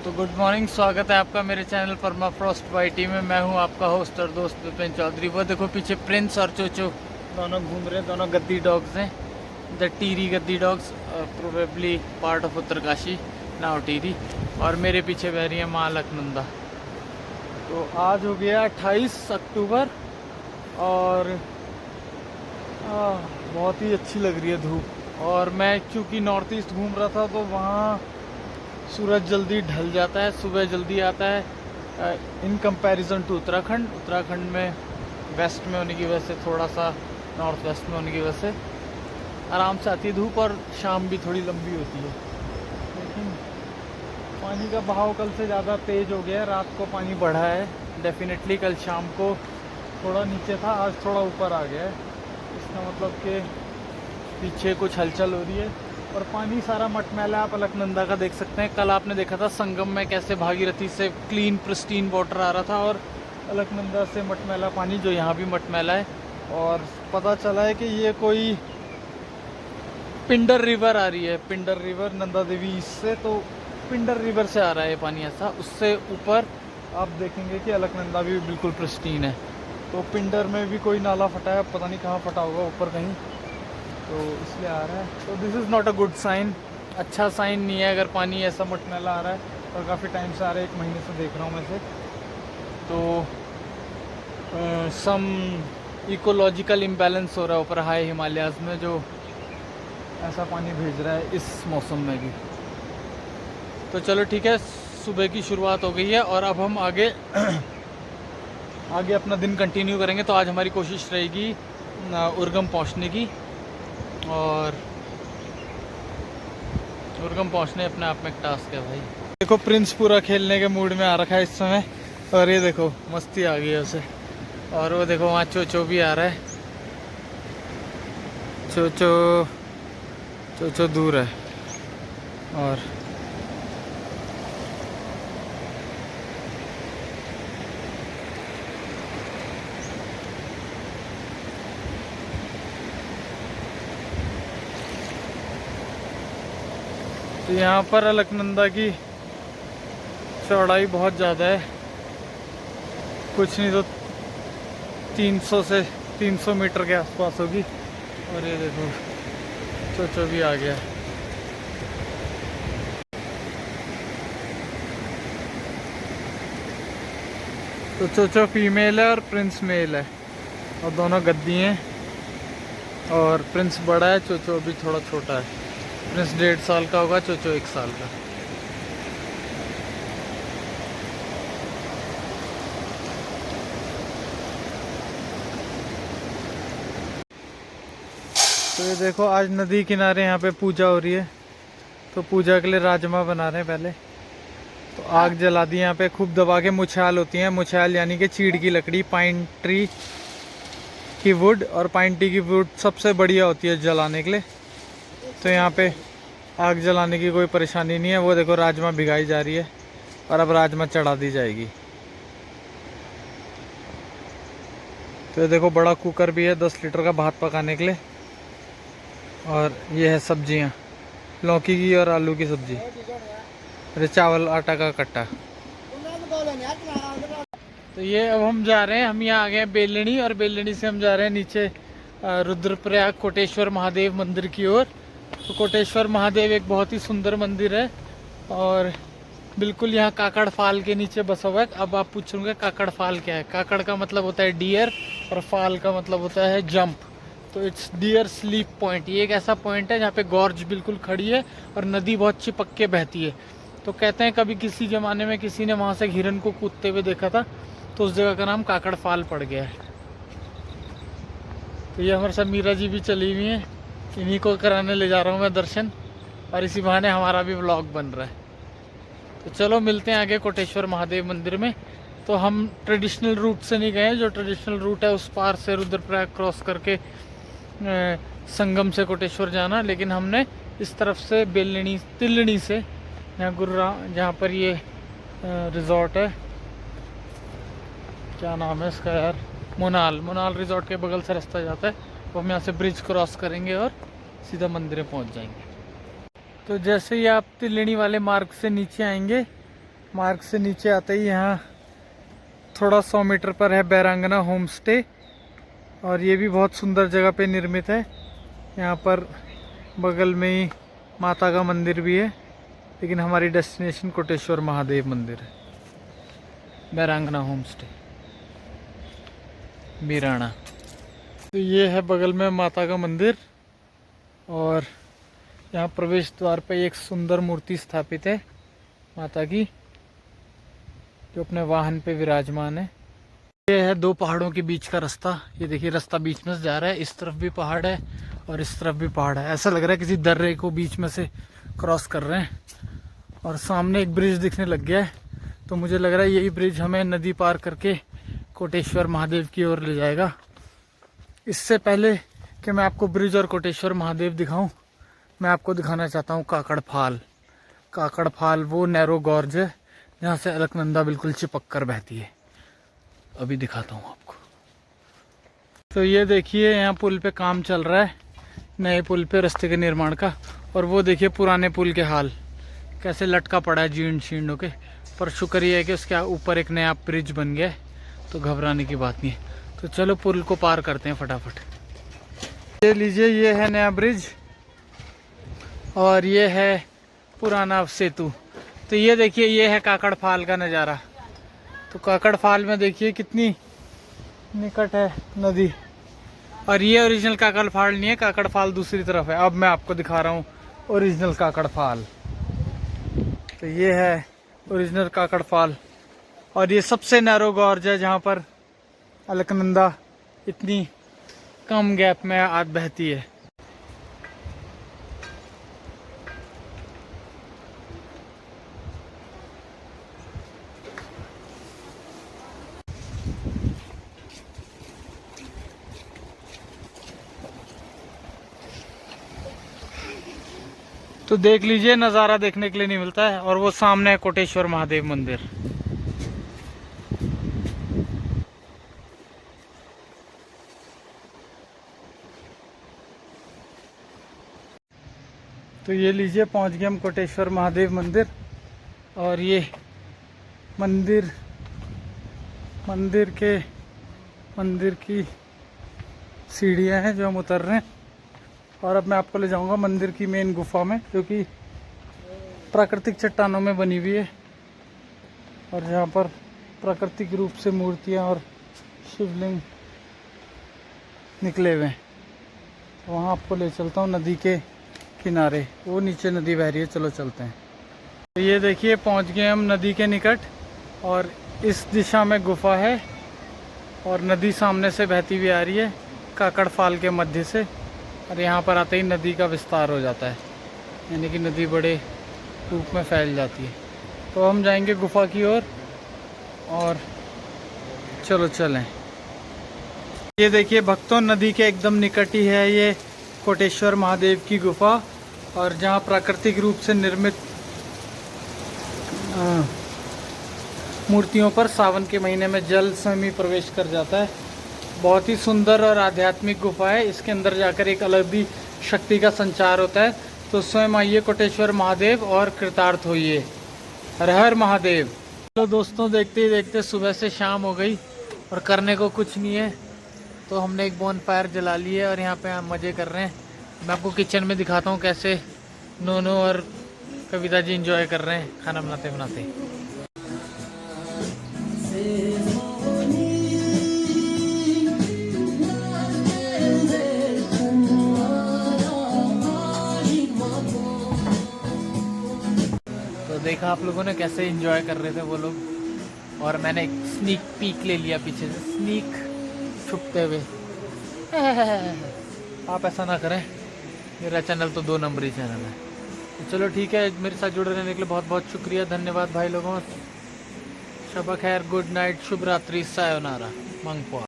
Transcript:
तो good morning, स्वागत है आपका मेरे चैनल परमाफ्रॉस्ट वाईटी में। मैं हूं आपका होस्ट और दोस्त विपिन चौधरी। वो देखो पीछे प्रिंस और चोचो दोनों घूम रहे हैं, दोनों गद्दी डॉग्स हैं। The teary Gaddi dogs, probably part of Uttarkashi, now teary. और मेरे पीछे बह रही है माँ अलकनंदा। तो आज हो गया 28 अक्टूबर और बहुत ही अच्छी लग रही है धूप। और मैं क्योंकि नॉर्थ ईस्ट घूम रहा था तो वहाँ सूरज जल्दी ढल जाता है, सुबह जल्दी आता है in comparison to Uttarakhand. Uttarakhand में वेस्ट में होने की वजह से, थोड़ा सा नॉर्थ वेस्ट में होने की वजह से आराम से आती है धूप और शाम भी थोड़ी लंबी होती है। लेकिन पानी का बहाव कल से ज़्यादा तेज़ हो गया है, रात को पानी बढ़ा है डेफिनेटली। कल शाम को थोड़ा नीचे था, आज थोड़ा ऊपर आ गया है। इसका मतलब कि पीछे कुछ हलचल हो रही है और पानी सारा मटमैला आप अलकनंदा का देख सकते हैं। कल आपने देखा था संगम में कैसे भागीरथी से क्लीन प्रिस्टीन वाटर आ रहा था और अलकनंदा से मटमैला पानी, जो यहाँ भी मटमैला है। और पता चला है कि ये कोई पिंडर रिवर आ रही है, पिंडर रिवर नंदा देवी से, तो पिंडर रिवर से आ रहा है ये पानी ऐसा। उससे ऊपर आप देखेंगे कि अलकनंदा भी बिल्कुल प्रिस्टीन है। तो पिंडर में भी कोई नाला फटा है, पता नहीं कहाँ फटा होगा, ऊपर कहीं, तो इसलिए आ रहा है। तो this is not a good sign, अच्छा साइन नहीं है अगर पानी ऐसा मटमैला आ रहा है। और काफ़ी टाइम से आ रहा है, 1 महीने से देख रहा हूँ मैं से। तो सम इकोलॉजिकल इम्बैलेंस हो रहा है ऊपर हाई हिमालयाज़ में, जो ऐसा पानी भेज रहा है इस मौसम में भी। तो चलो ठीक है, सुबह की शुरुआत हो गई है और अब हम आगे आगे अपना दिन कंटिन्यू करेंगे। तो आज हमारी कोशिश रहेगी उर्गम पहुंचने की, और उर्गम पहुंचने अपने आप में एक टास्क है भाई। देखो प्रिंस पूरा खेलने के मूड में आ रखा है इस समय, और ये देखो मस्ती आ गई है उसे। और वो देखो वहाँ चोचो भी आ रहा है, चोचो चोचो दूर है। और तो यहाँ पर अलकनंदा की चौड़ाई बहुत ज़्यादा है, कुछ नहीं तो 300 मीटर के आसपास होगी। और ये देखो चोचो भी आ गया। तो चोचो फीमेल है और प्रिंस मेल है, और दोनों गद्दी हैं। और प्रिंस बड़ा है, चोचो अभी थोड़ा छोटा है। प्रिंस 1.5 साल का होगा, चोचो 1 साल का। तो ये देखो आज नदी किनारे यहाँ पे पूजा हो रही है, तो पूजा के लिए राजमा बना रहे हैं पहले। तो आग जला दी यहाँ पे, खूब दबा के। मुछाल होती है, मुछाल यानी कि चीड़ की लकड़ी, पाइन ट्री की वुड। और पाइन ट्री की वुड सबसे बढ़िया होती है जलाने के लिए। तो यहाँ पे आग जलाने की कोई परेशानी नहीं है। वो देखो राजमा भिगाई जा रही है और अब राजमा चढ़ा दी जाएगी। तो ये देखो बड़ा कुकर भी है 10 लीटर का भात पकाने के लिए। और ये है सब्जियाँ, लौकी की और आलू की सब्जी, अरे चावल आटा का कट्टा। तो ये अब हम जा रहे हैं, हम यहाँ आ गए हैं बेलनी, और बेलनी से हम जा रहे हैं नीचे रुद्रप्रयाग कोटेश्वर महादेव मंदिर की ओर। तो कोटेश्वर महादेव एक बहुत ही सुंदर मंदिर है और बिल्कुल यहाँ काकड़ फाल के नीचे बसा हुआ है। अब आप पूछोगे काकड़ फाल क्या है? काकड़ का मतलब होता है डियर और फाल का मतलब होता है जंप। तो इट्स डियर स्लीप पॉइंट। ये एक ऐसा पॉइंट है जहाँ पे गॉर्ज बिल्कुल खड़ी है और नदी बहुत चिपक के बहती है। तो कहते हैं कभी किसी ज़माने में किसी ने वहाँ से हिरन को कूदते हुए देखा था, तो उस जगह का नाम काकड़ फाल पड़ गया है। तो ये हमारे साथ मीरा जी भी चली हुई हैं, इन्हीं को कराने ले जा रहा हूँ मैं दर्शन, और इसी बहाने हमारा भी व्लॉग बन रहा है। तो चलो मिलते हैं आगे कोटेश्वर महादेव मंदिर में। तो हम ट्रेडिशनल रूट से नहीं गए, जो ट्रेडिशनल रूट है उस पार से रुद्रप्रयाग क्रॉस करके संगम से कोटेश्वर जाना, लेकिन हमने इस तरफ से बेलनी तिलनी से, जहाँ पर ये रिज़ॉर्ट है, क्या नाम है इसका यार, मुनाल रिज़ॉर्ट के बगल से रास्ता जाता है। तो हम यहाँ से ब्रिज क्रॉस करेंगे और सीधा मंदिर में पहुँच जाएंगे। तो जैसे ही आप तिलनी वाले मार्ग से नीचे आएंगे मार्ग से नीचे आते ही यहाँ थोड़ा 100 मीटर पर है बैरांगना होम स्टे, और ये भी बहुत सुंदर जगह पे निर्मित है। यहाँ पर बगल में ही माता का मंदिर भी है, लेकिन हमारी डेस्टिनेशन कोटेश्वर महादेव मंदिर है। बैरांगना होम स्टे बीराना। तो ये है बगल में माता का मंदिर, और यहाँ प्रवेश द्वार पर एक सुंदर मूर्ति स्थापित है माता की, जो अपने वाहन पे विराजमान है। ये है दो पहाड़ों के बीच का रास्ता। ये देखिए रास्ता बीच में से जा रहा है, इस तरफ भी पहाड़ है और इस तरफ भी पहाड़ है। ऐसा लग रहा है किसी दर्रे को बीच में से क्रॉस कर रहे हैं। और सामने एक ब्रिज दिखने लग गया है, तो मुझे लग रहा है यही ब्रिज हमें नदी पार करके कोटेश्वर महादेव की ओर ले जाएगा। इससे पहले कि मैं आपको ब्रिज और कोटेश्वर महादेव दिखाऊं, मैं आपको दिखाना चाहता हूं काकड़ फाल। काकड़ फाल वो नैरो गॉर्ज है जहाँ से अलकनंदा बिल्कुल चिपक कर बहती है। अभी दिखाता हूँ आपको। तो ये देखिए यहाँ पुल पे काम चल रहा है, नए पुल पे रास्ते के निर्माण का। और वो देखिए पुराने पुल के हाल कैसे लटका पड़ा है जीर्ण शीर्ण होके। पर शुक्र ये है कि उसके ऊपर एक नया ब्रिज बन गया है, तो घबराने की बात नहीं है। तो चलो पुल को पार करते हैं फटाफट। ये लीजिए, ये है नया ब्रिज और ये है पुराना सेतु। तो ये देखिए, ये है काकड़ फाल का नज़ारा। तो काकड़ फाल में देखिए कितनी निकट है नदी। और ये ओरिजिनल काकड़ फाल नहीं है, काकड़ फाल दूसरी तरफ है। अब मैं आपको दिखा रहा हूँ ओरिजिनल काकड़ फाल। तो ये है ओरिजिनल काकड़ फाल, और ये सबसे नैरो गॉर्ज है जहाँ पर अलकनंदा इतनी कम गैप में आज बहती है। तो देख लीजिए, नज़ारा देखने के लिए नहीं मिलता है। और वो सामने है कोटेश्वर महादेव मंदिर। तो ये लीजिए, पहुंच गए हम कोटेश्वर महादेव मंदिर। और ये मंदिर की सीढ़ियां हैं जो हम उतर रहे हैं। और अब मैं आपको ले जाऊंगा मंदिर की मेन गुफा में, जो कि प्राकृतिक चट्टानों में बनी हुई है, और जहाँ पर प्राकृतिक रूप से मूर्तियाँ और शिवलिंग निकले हुए हैं। तो वहाँ आपको ले चलता हूँ नदी के किनारे। वो नीचे नदी बह रही है, चलो चलते हैं। तो ये देखिए, पहुँच गए हम नदी के निकट, और इस दिशा में गुफा है और नदी सामने से बहती हुई आ रही है काकड़ फाल के मध्य से। और यहाँ पर आते ही नदी का विस्तार हो जाता है, यानी कि नदी बड़े रूप में फैल जाती है। तो हम जाएंगे गुफा की ओर, और चलो चलें। ये देखिए भक्तों, नदी के एकदम निकट ही है ये कोटेश्वर महादेव की गुफा, और जहाँ प्राकृतिक रूप से निर्मित मूर्तियों पर सावन के महीने में जल स्वयं ही प्रवेश कर जाता है। बहुत ही सुंदर और आध्यात्मिक गुफा है। इसके अंदर जाकर एक अलग ही शक्ति का संचार होता है। तो स्वयं आइए कोटेश्वर महादेव और कृतार्थ होइए। हर हर महादेव। चलो दोस्तों, देखते ही देखते सुबह से शाम हो गई और करने को कुछ नहीं है, तो हमने एक बोन फायर जला ली है और यहाँ पे हम मज़े कर रहे हैं। मैं आपको किचन में दिखाता हूँ कैसे नोनो और कविता जी इंजॉय कर रहे हैं खाना बनाते बनाते। तो देखा आप लोगों ने कैसे एंजॉय कर रहे थे वो लोग, और मैंने एक स्नीक पीक ले लिया पीछे से, स्नीक छुपते हुए। आप ऐसा ना करें, मेरा चैनल तो 2 नंबरी चैनल है। तो चलो ठीक है, मेरे साथ जुड़े रहने के लिए बहुत बहुत शुक्रिया, धन्यवाद भाई लोगों। शब खैर, गुड नाइट, शुभ रात्रि, सायोनारा, मंगपुआ।